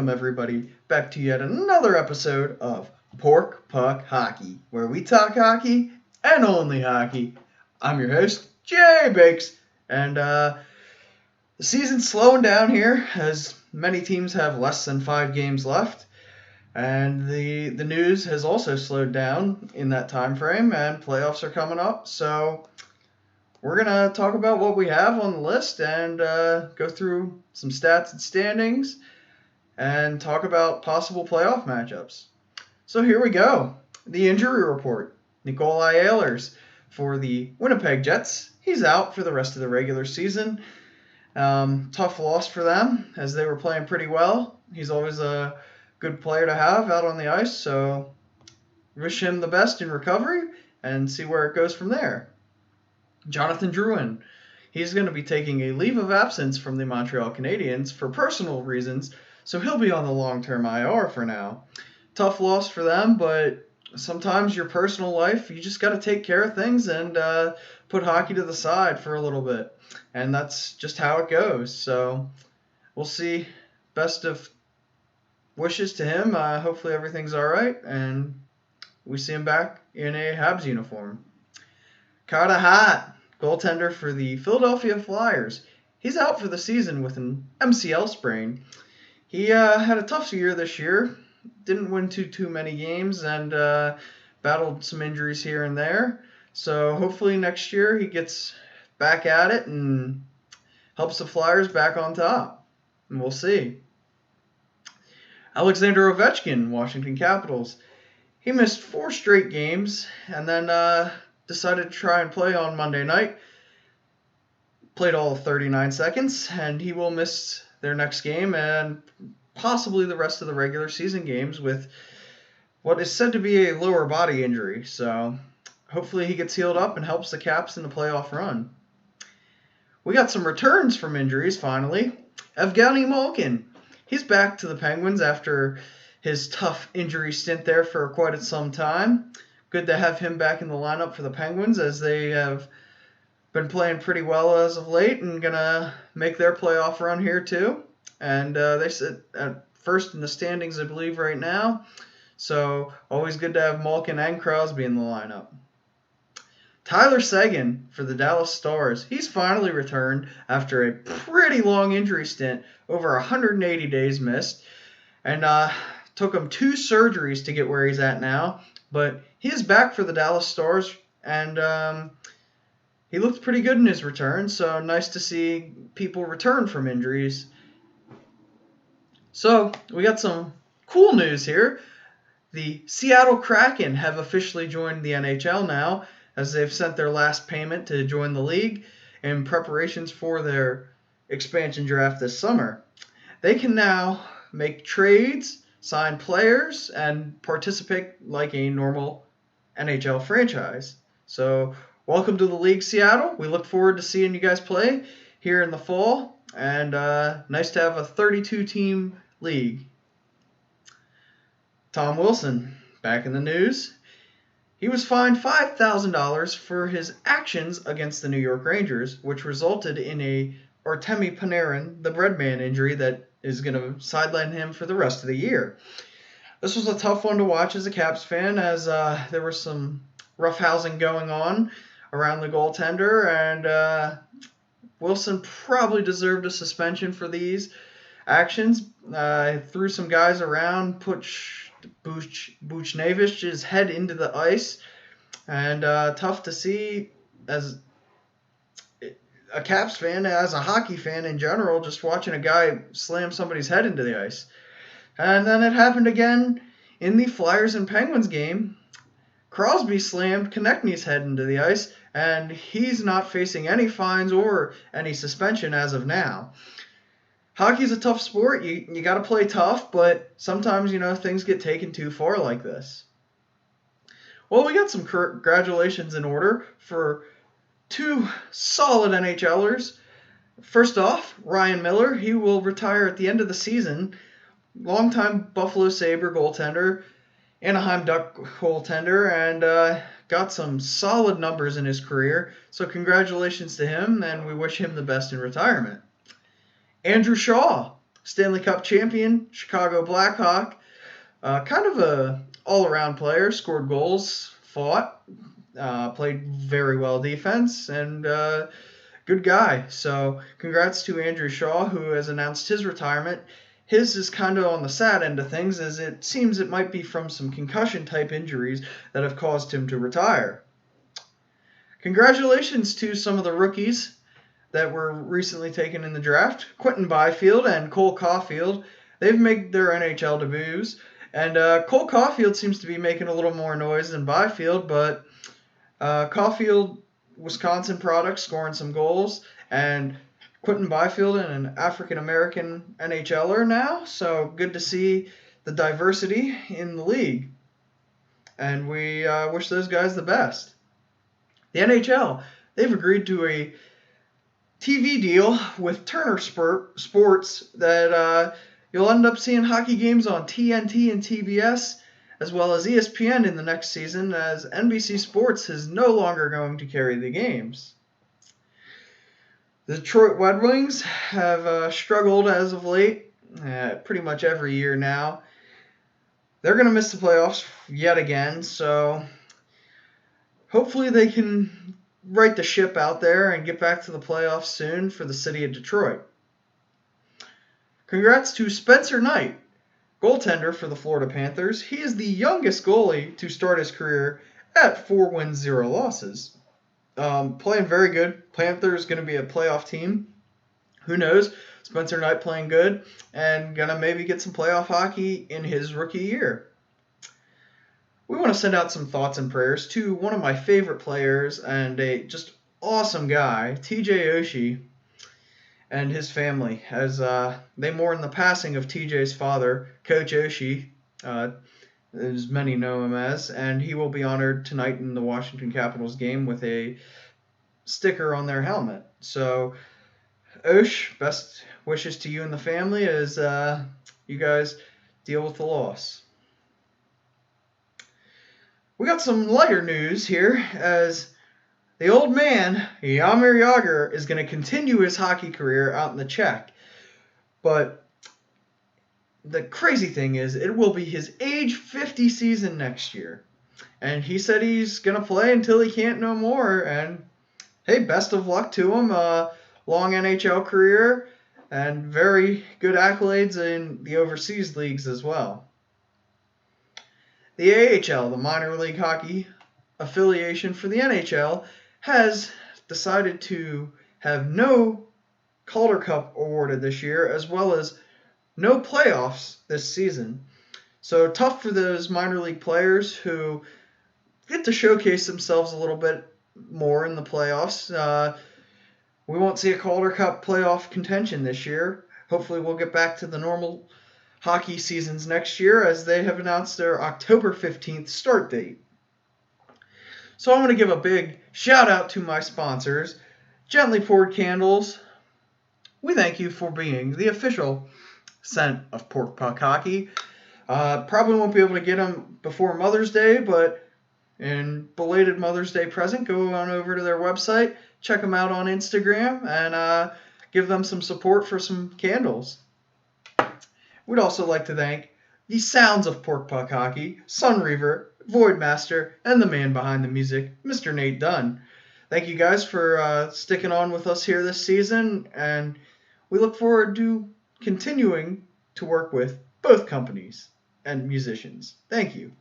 welcome everybody back to yet another episode of Pork Puck Hockey, where we talk hockey and only hockey. I'm your host, JBACS, and the season's slowing down here as many teams have less than 5 games left, and the news has also slowed down in that time frame, and playoffs are coming up, so we're going to talk about what we have on the list and go through some stats and standings and talk about possible playoff matchups. So here we go. The injury report. Nikolai Ehlers for the Winnipeg Jets. He's out for the rest of the regular season. Tough loss for them as they were playing pretty well. He's always a good player to have out on the ice, so wish him the best in recovery and see where it goes from there. Jonathan Drouin. He's going to be taking a leave of absence from the Montreal Canadiens for personal reasons, so he'll be on the long-term IR for now. Tough loss for them, but sometimes your personal life, you just got to take care of things and put hockey to the side for a little bit. And that's just how it goes. So we'll see. Best of wishes to him. Hopefully everything's all right, and we see him back in a Habs uniform. Carter Hart, goaltender for the Philadelphia Flyers. He's out for the season with an MCL sprain. He had a tough year this year. Didn't win too many games and battled some injuries here and there. So hopefully next year he gets back at it and helps the Flyers back on top. And we'll see. Alexander Ovechkin, Washington Capitals. He missed 4 straight games and then decided to try and play on Monday night. Played all of 39 seconds, and he will miss their next game and possibly the rest of the regular season games with what is said to be a lower body injury. So hopefully he gets healed up and helps the Caps in the playoff run. We got some returns from injuries finally. Evgeny Malkin. He's back to the Penguins after his tough injury stint there for quite some time. Good to have him back in the lineup for the Penguins as they have been playing pretty well as of late and going to make their playoff run here too. And they sit at first in the standings, I believe, right now. So always good to have Malkin and Crosby in the lineup. Tyler Seguin for the Dallas Stars. He's finally returned after a pretty long injury stint, over 180 days missed. And took him 2 surgeries to get where he's at now. But he is back for the Dallas Stars, and he looked pretty good in his return, so nice to see people return from injuries. So, we got some cool news here. The Seattle Kraken have officially joined the NHL now, as they've sent their last payment to join the league in preparations for their expansion draft this summer. They can now make trades, sign players, and participate like a normal NHL franchise. So, welcome to the league, Seattle. We look forward to seeing you guys play here in the fall, and nice to have a 32-team league. Tom Wilson, back in the news. He was fined $5,000 for his actions against the New York Rangers, which resulted in a Artemi Panarin, the Breadman injury that is going to sideline him for the rest of the year. This was a tough one to watch as a Caps fan, as there was some roughhousing going on around the goaltender, and Wilson probably deserved a suspension for these actions. Threw some guys around, put Buchnevich's head into the ice, and tough to see as a Caps fan, as a hockey fan in general, just watching a guy slam somebody's head into the ice. And then it happened again in the Flyers and Penguins game. Crosby slammed Konechny's head into the ice, and he's not facing any fines or any suspension as of now. Hockey's a tough sport. You got to play tough, but sometimes, things get taken too far like this. Well, we got some congratulations in order for 2 solid NHLers. First off, Ryan Miller. He will retire at the end of the season. Longtime Buffalo Sabre goaltender, Anaheim Duck goaltender, and got some solid numbers in his career. So congratulations to him, and we wish him the best in retirement. Andrew Shaw, Stanley Cup champion, Chicago Blackhawk. Kind of a all-around player, scored goals, fought, played very well defense, and good guy. So congrats to Andrew Shaw, who has announced his retirement. His is kind of on the sad end of things, as it seems it might be from some concussion-type injuries that have caused him to retire. Congratulations to some of the rookies that were recently taken in the draft. Quentin Byfield and Cole Caulfield. They've made their NHL debuts. And Cole Caulfield seems to be making a little more noise than Byfield, but Caulfield, Wisconsin product, scoring some goals. And Quentin Byfield, an African-American NHLer now. So good to see the diversity in the league. And we wish those guys the best. The NHL, they've agreed to a TV deal with Turner Sports that you'll end up seeing hockey games on TNT and TBS, as well as ESPN in the next season, as NBC Sports is no longer going to carry the games. The Detroit Red Wings have struggled as of late, pretty much every year now. They're going to miss the playoffs yet again, so hopefully they can right the ship out there and get back to the playoffs soon for the city of Detroit. Congrats to Spencer Knight, goaltender for the Florida Panthers. He is the youngest goalie to start his career at 4 wins, 0 losses. Playing very good. Panthers going to be a playoff team. Who knows? Spencer Knight playing good and going to maybe get some playoff hockey in his rookie year. We want to send out some thoughts and prayers to one of my favorite players and a just awesome guy, TJ Oshie, and his family, as they mourn the passing of TJ's father, Coach Oshie, as many know him as, and he will be honored tonight in the Washington Capitals game with a sticker on their helmet. So, Osh, best wishes to you and the family as you guys deal with the loss. We got some lighter news here, as the old man, Jaromir Jagr, is going to continue his hockey career out in the Czech. But the crazy thing is, it will be his age 50 season next year. And he said he's going to play until he can't no more. And, hey, best of luck to him. Long NHL career and very good accolades in the overseas leagues as well. The AHL, the minor league hockey affiliation for the NHL, has decided to have no Calder Cup awarded this year, as well as no playoffs this season. So tough for those minor league players who get to showcase themselves a little bit more in the playoffs. We won't see a Calder Cup playoff contention this year. Hopefully we'll get back to the normal hockey seasons next year, as they have announced their October 15th start date. So I'm going to give a big shout out to my sponsors, Gently Poured Candles. We thank you for being the official scent of Pork Puck Hockey. Probably won't be able to get them before Mother's Day, but in belated Mother's Day present, go on over to their website, check them out on Instagram, and give them some support for some candles. We'd also like to thank the sounds of Pork Puck Hockey, Sun Reaver, Voidmaster, and the man behind the music, Mr. Nate Dunn. Thank you guys for sticking on with us here this season, and we look forward to continuing to work with both companies and musicians. Thank you.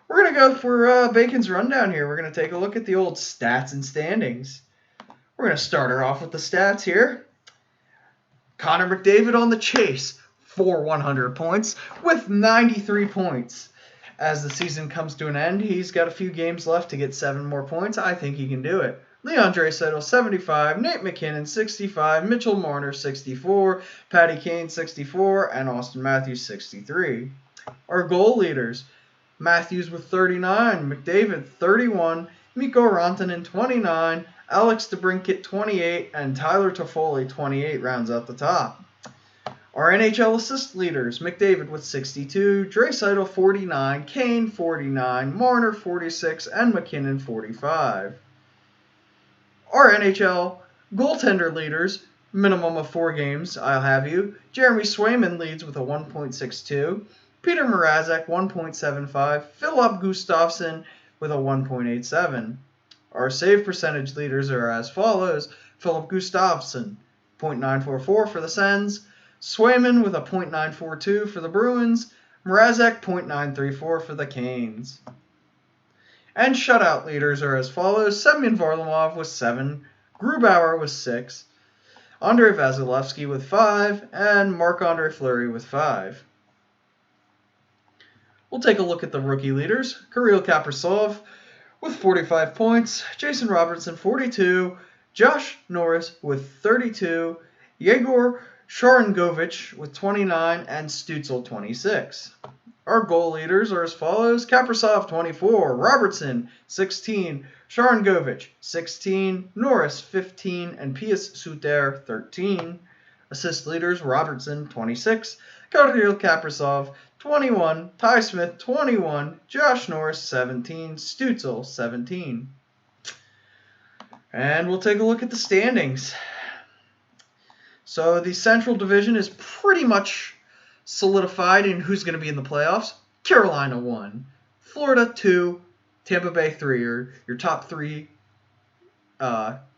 We're going to go for Bacon's Rundown here. We're going to take a look at the old stats and standings. We're going to start her off with the stats here. Connor McDavid on the chase for 100 points with 93 points. As the season comes to an end, he's got a few games left to get 7 more points. I think he can do it. Leon Draisaitl, 75, Nate McKinnon, 65, Mitchell Marner, 64, Patty Kane, 64, and Austin Matthews, 63. Our goal leaders, Matthews with 39, McDavid, 31, Mikko Rantanen, 29, Alex DeBrincat, 28, and Tyler Toffoli, 28, rounds out the top. Our NHL assist leaders, McDavid with 62, Draisaitl 49, Kane 49, Marner 46, and McKinnon 45. Our NHL goaltender leaders, minimum of 4 games, I'll have you. Jeremy Swayman leads with a 1.62. Peter Mrazek, 1.75. Philip Gustafsson with a 1.87. Our save percentage leaders are as follows. Philip Gustafsson, 0.944 for the Sens. Swayman with a 0.942 for the Bruins. Mrazek, 0.934 for the Canes. And shutout leaders are as follows. Semyon Varlamov with 7. Grubauer with 6. Andrei Vasilevsky with 5. And Marc-Andre Fleury with 5. We'll take a look at the rookie leaders. Kirill Kaprizov with 45 points. Jason Robertson, 42. Josh Norris with 32. Yegor Sharangovich with 29. And Stützle, 26. Our goal leaders are as follows. Kaprizov, 24. Robertson, 16. Sharangovich, 16. Norris, 15. And Pius Suter, 13. Assist leaders, Robertson, 26. Kirill Kaprizov, 21. Ty Smith, 21. Josh Norris, 17. Stützle, 17. And we'll take a look at the standings. So the Central Division is pretty much solidified in who's going to be in the playoffs. Carolina 1, Florida 2, Tampa Bay 3 are your top 3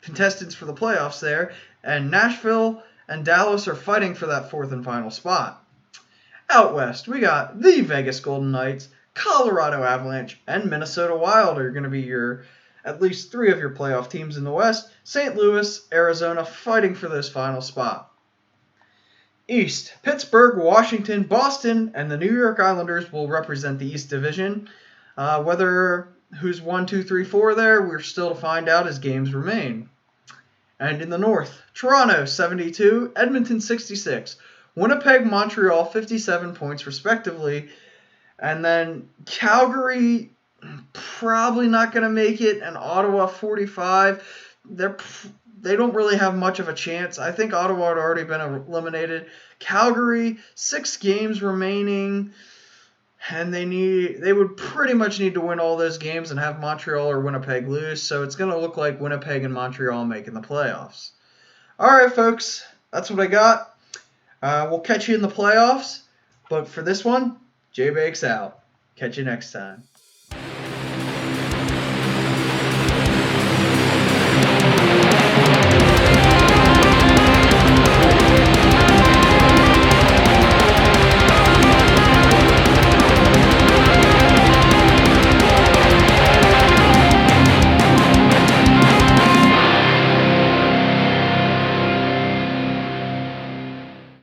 contestants for the playoffs there. And Nashville and Dallas are fighting for that 4th and final spot. Out west, we got the Vegas Golden Knights, Colorado Avalanche, and Minnesota Wild are going to be your at least 3 of your playoff teams in the West. St. Louis, Arizona fighting for this final spot. East, Pittsburgh, Washington, Boston, and the New York Islanders will represent the East Division. Whether who's 1, 2, 3, 4 there, we're still to find out as games remain. And in the North, Toronto, 72, Edmonton, 66, Winnipeg, Montreal, 57 points respectively. And then Calgary, probably not going to make it, and Ottawa, 45. They don't really have much of a chance. I think Ottawa had already been eliminated. Calgary, 6 games remaining, and they would pretty much need to win all those games and have Montreal or Winnipeg lose. So it's going to look like Winnipeg and Montreal making the playoffs. All right, folks, that's what I got. We'll catch you in the playoffs. But for this one, JBACS out. Catch you next time.